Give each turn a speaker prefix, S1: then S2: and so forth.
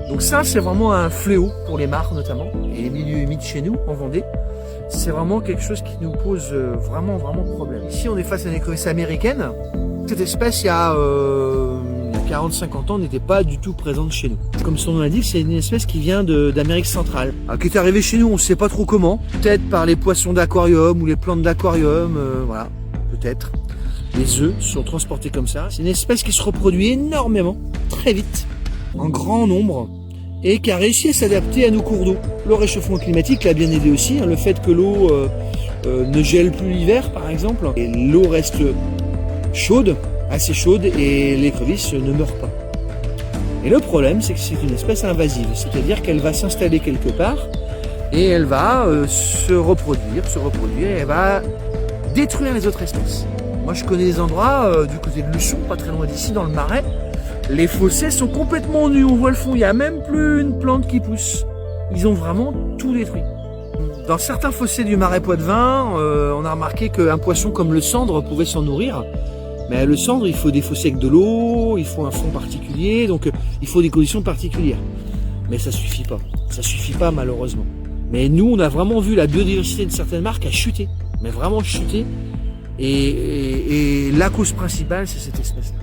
S1: Donc ça, c'est vraiment un fléau pour les mares notamment, et les milieux humides chez nous, en Vendée. C'est vraiment quelque chose qui nous pose vraiment problème. Ici, on est face à une écrevisse américaine. Cette espèce, il y a 40-50 ans, n'était pas du tout présente chez nous. Comme son nom l'indique, c'est une espèce qui vient d'Amérique centrale. Alors, qui est arrivée chez nous, on ne sait pas trop comment. Peut-être par les poissons d'aquarium ou les plantes d'aquarium, voilà, peut-être. Les œufs sont transportés comme ça. C'est une espèce qui se reproduit énormément, très vite, en grand nombre, et qui a réussi à s'adapter à nos cours d'eau. Le réchauffement climatique l'a bien aidé aussi, hein, le fait que l'eau ne gèle plus l'hiver par exemple, et l'eau reste chaude, assez chaude, et l'écrevisse ne meurt pas. Et le problème, c'est que c'est une espèce invasive, c'est-à-dire qu'elle va s'installer quelque part, et elle va se reproduire, et elle va détruire les autres espèces. Moi je connais des endroits du côté de Luçon, pas très loin d'ici, dans le Marais. Les fossés sont complètement nus, on voit le fond, il n'y a même plus une plante qui pousse. Ils ont vraiment tout détruit. Dans certains fossés du Marais Poitevin, on a remarqué qu'un poisson comme le sandre pouvait s'en nourrir. Mais le sandre, il faut des fossés avec de l'eau, il faut un fond particulier, donc il faut des conditions particulières. Mais ça suffit pas malheureusement. Mais nous, on a vraiment vu la biodiversité de certaines marques a chuté, mais vraiment chuté. Et la cause principale, c'est cette espèce-là.